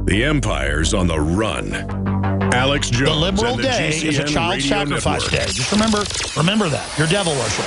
The empire's on the run. Alex Jones. The liberal and the day GCN is a child Radio sacrifice Network. day. Just remember that. Your devil worship.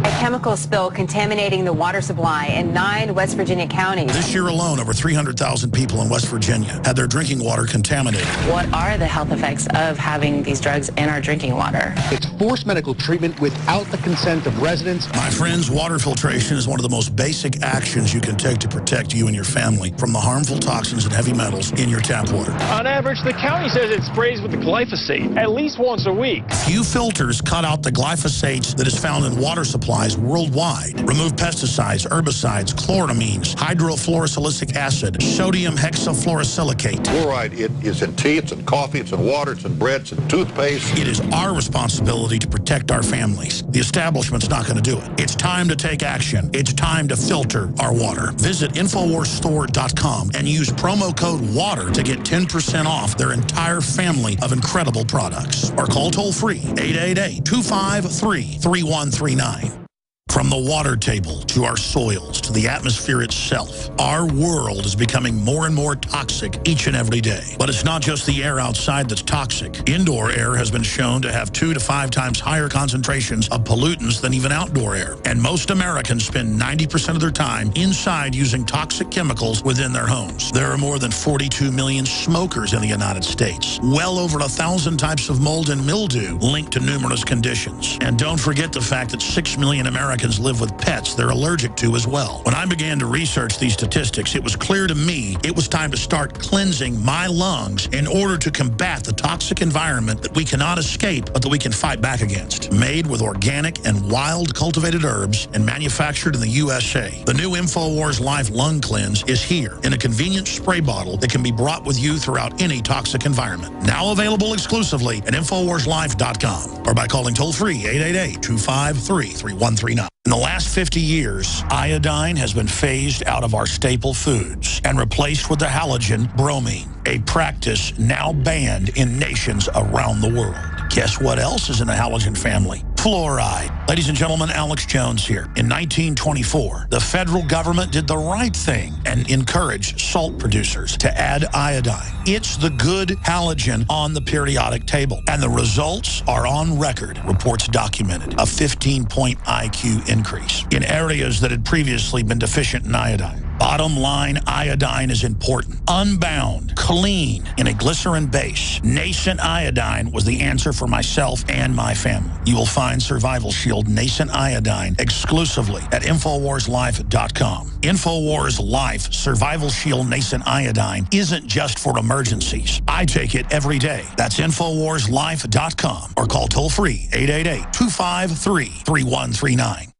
A chemical spill contaminating the water supply in 9 West Virginia counties. This year alone, over 300,000 people in West Virginia had their drinking water contaminated. What are the health effects of having these drugs in our drinking water? It's forced medical treatment without the consent of residents. My friends, water filtration is one of the most basic actions you can take to protect you and your family from the harmful toxins and heavy metals in your tap water. On average, the county says it sprays with the glyphosate at least once a week. Few filters cut out the glyphosate that is found in water supplies worldwide. Remove pesticides, herbicides, chloramines, hydrofluorosilicic acid, sodium hexafluorosilicate. Fluoride, it is in tea, it's in coffee, it's in water, it's in bread, it's in toothpaste. It is our responsibility to protect our families. The establishment's not going to do it. It's time to take action. It's time to filter our water. Visit InfoWarsStore.com and use promo code WATER to get 10% off their entire family of incredible products. Or call toll-free 888-253-3139. From the water table to our soils to the atmosphere itself, our world is becoming more and more toxic each and every day. But it's not just the air outside that's toxic. Indoor air has been shown to have 2 to 5 times higher concentrations of pollutants than even outdoor air. And most Americans spend 90% of their time inside using toxic chemicals within their homes. There are more than 42 million smokers in the United States. Well over 1,000 types of mold and mildew linked to numerous conditions. And don't forget the fact that 6 million Americans live with pets they're allergic to as well. When I began to research these statistics, it was clear to me it was time to start cleansing my lungs in order to combat the toxic environment that we cannot escape, but that we can fight back against. Made with organic and wild cultivated herbs and manufactured in the USA, the new InfoWars Life Lung Cleanse is here in a convenient spray bottle that can be brought with you throughout any toxic environment. Now available exclusively at InfoWarsLife.com or by calling toll-free 888-253-3139. In the last 50 years, iodine has been phased out of our staple foods and replaced with the halogen bromine, a practice now banned in nations around the world. Guess what else is in the halogen family? Fluoride. Ladies and gentlemen, Alex Jones here. In 1924, the federal government did the right thing and encouraged salt producers to add iodine. It's the good halogen on the periodic table, and the results are on record. Reports documented a 15-point IQ increase in areas that had previously been deficient in iodine. Bottom line, iodine is important. Unbound, clean, in a glycerin base, nascent iodine was the answer for myself and my family. You will find Survival Shield Nascent Iodine exclusively at InfoWarsLife.com. InfoWars Life Survival Shield Nascent Iodine isn't just for emergencies. I take it every day. That's InfoWarsLife.com or call toll-free 888-253-3139.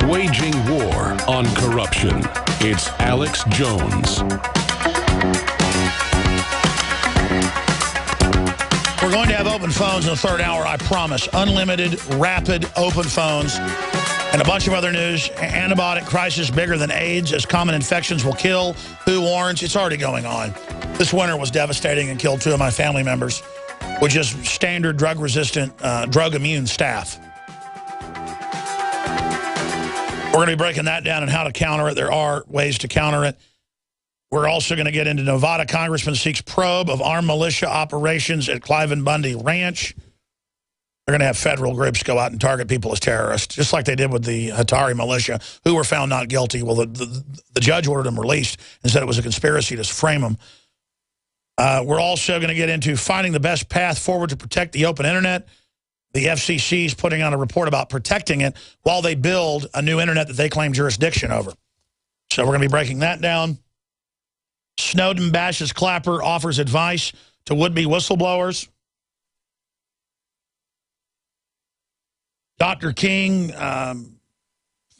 Waging war on corruption. It's Alex Jones. We're going to have open phones in the third hour, I promise. Unlimited, rapid, open phones. And a bunch of other news. Antibiotic crisis bigger than AIDS as common infections will kill. Who warns? It's already going on. This winter was devastating and killed 2 of my family members with just standard drug-resistant, drug-immune staph. We're going to be breaking that down and how to counter it. There are ways to counter it. We're also going to get into Nevada congressman seeks probe of armed militia operations at Cliven Bundy Ranch. They're going to have federal groups go out and target people as terrorists, just like they did with the Hatari militia, who were found not guilty. Well, the judge ordered them released and said it was a conspiracy to frame them. We're also going to get into finding the best path forward to protect the open internet. The FCC is putting out a report about protecting it while they build a new internet that they claim jurisdiction over. So we're going to be breaking that down. Snowden bashes Clapper, offers advice to would-be whistleblowers. Dr. King,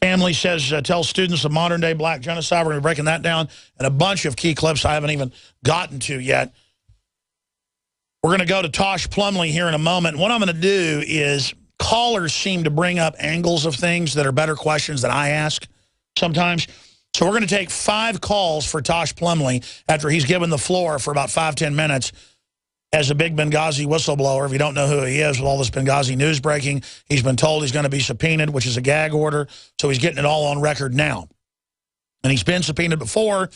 family says, tells students of modern-day black genocide. We're going to be breaking that down, and a bunch of key clips I haven't even gotten to yet. We're going to go to Tosh Plumley here in a moment. What I'm going to do is callers seem to bring up angles of things that are better questions than I ask sometimes. So we're going to take 5 calls for Tosh Plumley after he's given the floor for about 5-10 minutes as a big Benghazi whistleblower. If you don't know who he is, with all this Benghazi news breaking, he's been told he's going to be subpoenaed, which is a gag order. So he's getting it all on record now. And he's been subpoenaed before,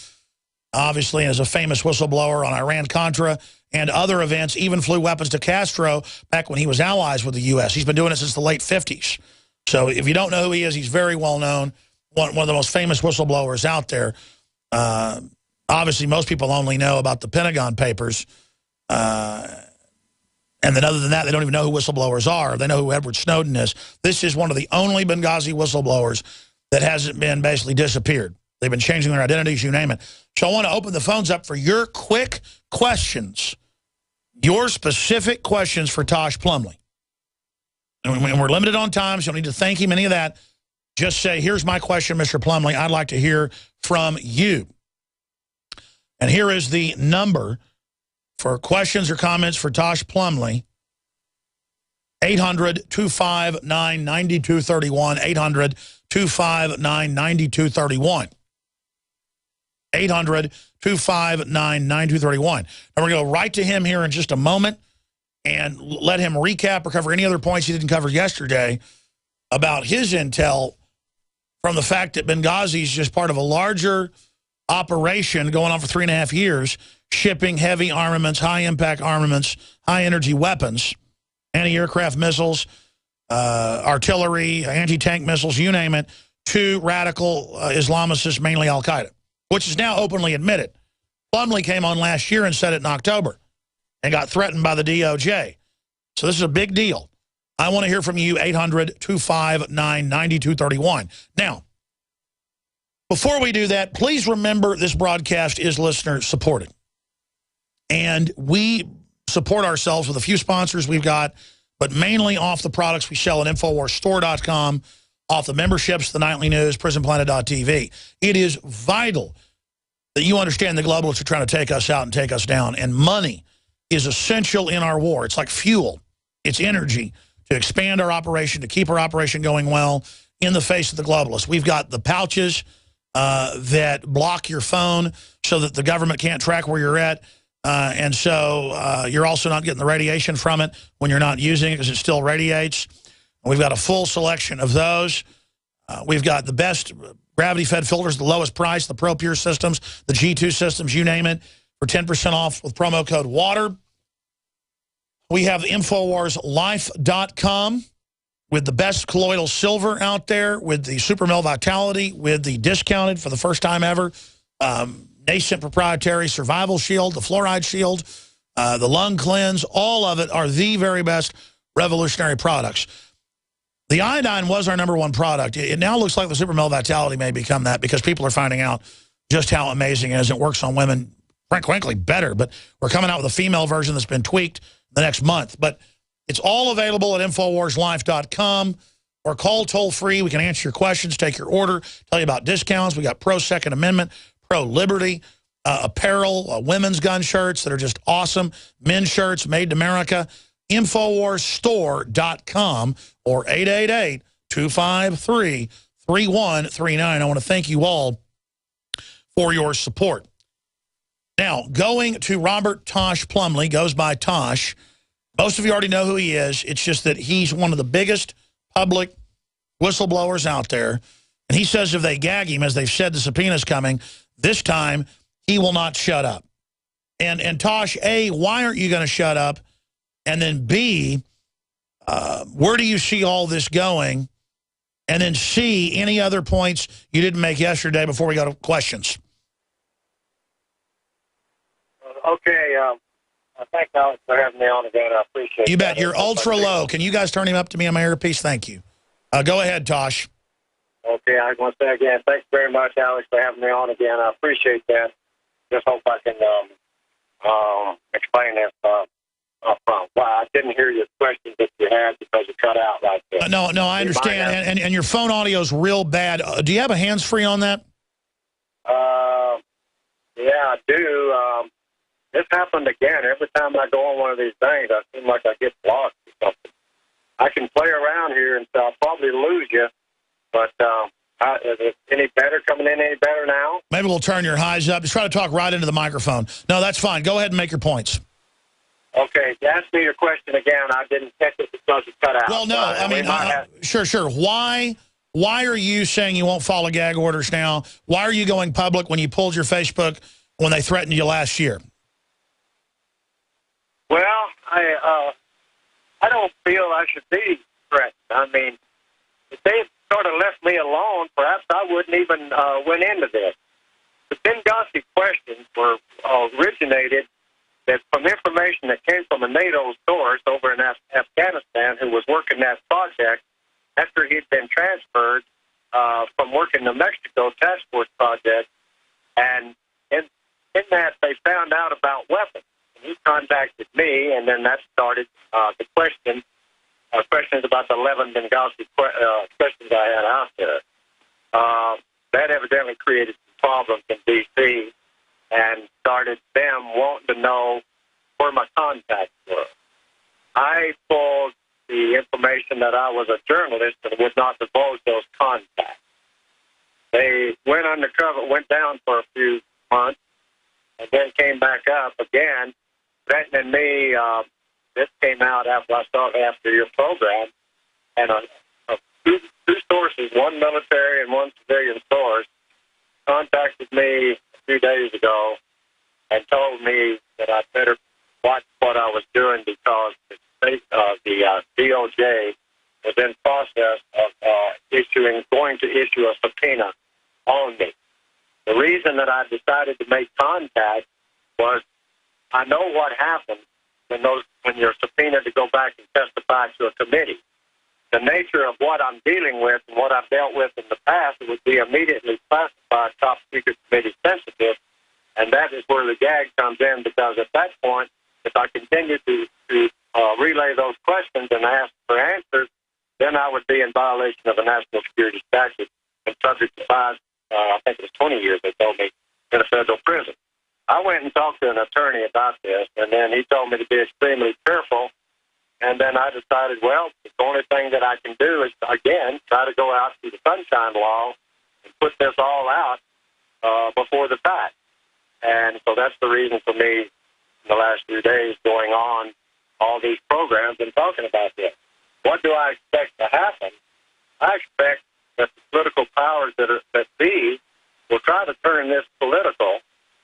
obviously, as a famous whistleblower on Iran-Contra and other events, even flew weapons to Castro back when he was allies with the U.S. He's been doing it since the late 50s. So if you don't know who he is, he's very well known, one of the most famous whistleblowers out there. Obviously, most people only know about the Pentagon Papers. And then other than that, they don't even know who whistleblowers are. They know who Edward Snowden is. This is one of the only Benghazi whistleblowers that hasn't been basically disappeared. They've been changing their identities, you name it. So I want to open the phones up for your quick questions, your specific questions for Tosh Plumlee. And we're limited on time, so you don't need to thank him, any of that. Just say, here's my question, Mr. Plumlee. I'd like to hear from you. And here is the number for questions or comments for Tosh Plumlee. 800-259-9231. 800-259-9231. 800-259-9231. Now we're going to go right to him here in just a moment and let him recap or cover any other points he didn't cover yesterday about his intel from the fact that Benghazi is just part of a larger operation going on for 3.5 years, shipping heavy armaments, high-impact armaments, high-energy weapons, anti-aircraft missiles, artillery, anti-tank missiles, you name it, to radical Islamicists, mainly Al-Qaeda, which is now openly admitted. Plumlee came on last year and said it in October and got threatened by the DOJ. So this is a big deal. I want to hear from you, 800-259-9231. Now, before we do that, please remember this broadcast is listener-supported. And we support ourselves with a few sponsors we've got, but mainly off the products we sell at InfoWarsStore.com, off the memberships, the Nightly News, PrisonPlanet.tv. It is vital that you understand the globalists are trying to take us out and take us down, and money is essential in our war. It's like fuel. It's energy to expand our operation, to keep our operation going well in the face of the globalists. We've got the pouches that block your phone so that the government can't track where you're at. And so you're also not getting the radiation from it when you're not using it because it still radiates. We've got a full selection of those. We've got the best gravity-fed filters, the lowest price, the ProPure systems, the G2 systems, you name it, for 10% off with promo code WATER. We have InfoWarsLife.com with the best colloidal silver out there, with the Super Mel Vitality, with the discounted for the first time ever, nascent proprietary Survival Shield, the Fluoride Shield, the Lung Cleanse. All of it are the very best revolutionary products. The iodine was our #1 product. It now looks like the Super Mel Vitality may become that because people are finding out just how amazing it is. It works on women, frankly, better. But we're coming out with a female version that's been tweaked the next month. But it's all available at InfoWarsLife.com or call toll-free. We can answer your questions, take your order, tell you about discounts. We got pro-Second Amendment, pro-liberty, apparel, women's gun shirts that are just awesome, men's shirts made in America. InfoWarsStore.com or 888-253-3139. I want to thank you all for your support. Now, going to Robert Tosh Plumlee, goes by Tosh. Most of you already know who he is. It's just that he's one of the biggest public whistleblowers out there. And he says if they gag him, as they've said the subpoena's coming, this time he will not shut up. And Tosh, A, why aren't you going to shut up? And then B, where do you see all this going? And then C, any other points you didn't make yesterday before we go to questions? Okay. Thanks, Alex, for having me on again. I appreciate it. You bet. You're ultra low. Can you guys turn him up to me on my earpiece? Thank you. Go ahead, Tosh. Okay. I want to say again, thanks very much, Alex, for having me on again. I appreciate that. Just hope I can explain this. Well, I didn't hear your question that you had because you cut out like that. No, I understand. And your phone audio is real bad. Do you have a hands-free on that? Yeah, I do. This happened again. Every time I go on one of these things, I seem like I get blocked or something. I can play around here, and so I'll probably lose you. But is it any better, coming in any better now? Maybe we'll turn your highs up. Just try to talk right into the microphone. No, that's fine. Go ahead and make your points. Okay, ask me your question again. I didn't catch it because it cut out. Well, no, I mean, sure. Why are you saying you won't follow gag orders now? Why are you going public when you pulled your Facebook when they threatened you last year? Well, I don't feel I should be threatened. I mean, if they had sort of left me alone, perhaps I wouldn't even went into this. The Benghazi questions were originated that from information that came from a NATO source over in Afghanistan who was working that project after he'd been transferred from working the Mexico Task Force project. And in that, they found out about weapons. And he contacted me, and then that started the questions about the 11 Benghazi questions I had out there. That evidently created some problems in D.C., and started them wanting to know where my contacts were. I pulled the information that I was a journalist and would not divulge those contacts. They went undercover, went down for a few months, and then came back up again, threatening me. This came out after your program, and two sources, one military and one civilian source, contacted me a few days ago and told me that I'd better watch what I was doing because the DOJ was in process of going to issue a subpoena on me. The reason that I decided to make contact was I know what happens when you're subpoenaed to go back and testify to a committee. The nature of what I'm dealing with and what I've dealt with in the past, it would be immediately classified top secret committee sensitive, and that is where the gag comes in, because at that point, if I continue to relay those questions and ask for answers, then I would be in violation of a national security statute and subject to 5, I think it was 20 years, they told me, in a federal prison. I went and talked to an attorney about this, and then he told me to be extremely careful. And then I decided, well, the only thing that I can do is, again, try to go out through the Sunshine Law and put this all out before the fact. And so that's the reason for me in the last few days going on all these programs and talking about this. What do I expect to happen? I expect that the political powers that be will try to turn this political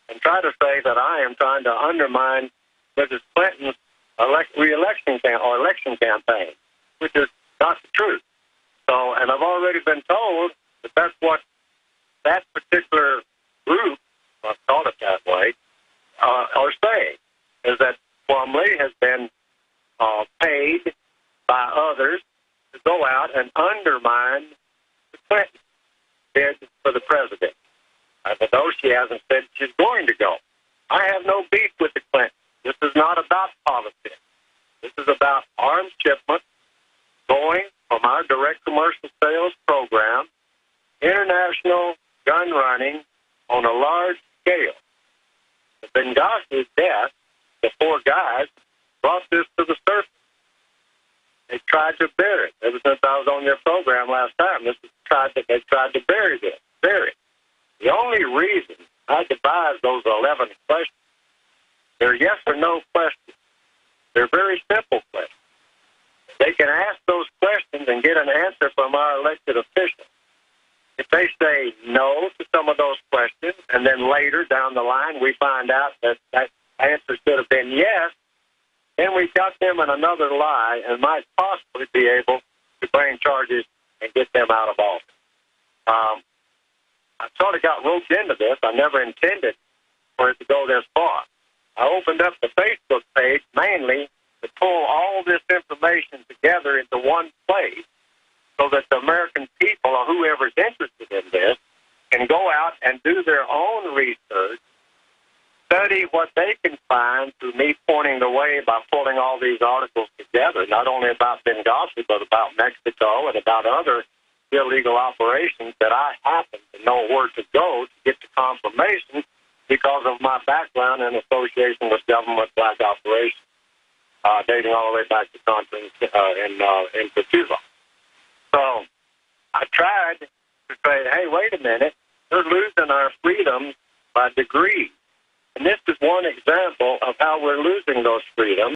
and try to say that I am trying to undermine Mrs. Clinton's election campaign, which is not the truth. So, and I've already been told that that's what that particular group, I'll call it that way, are saying, is that Plumlee has been paid by others to go out and undermine the Clinton bid for the president. Though she hasn't said she's going to go. I have no beef with the Clintons. This is not about politics. This is about arms shipments going from our direct commercial sales program, international gun running on a large scale. The Benghazi death, the 4 guys, brought this to the surface. They tried to bury it. Ever since I was on your program last time, they tried to bury this. The only reason I devised those 11 questions, they're yes or no questions. They're very simple questions. They can ask those questions and get an answer from our elected officials. If they say no to some of those questions, and then later down the line we find out that that answer should have been yes, then we got them in another lie and might possibly be able to bring charges and get them out of office. I sort of got roped into this. I never intended for it to go this far. I opened up the Facebook page mainly to pull all this information together into one place so that the American people or whoever's interested in this can go out and do their own research, study what they can find through me pointing the way by pulling all these articles together, not only about Benghazi, but about Mexico and about other illegal operations that I happen to know where to go to get to confirmation because of my background in association with government black operations, dating all the way back to Contra in Cuba. So I tried to say, hey, wait a minute, we're losing our freedoms by degrees. And this is one example of how we're losing those freedoms.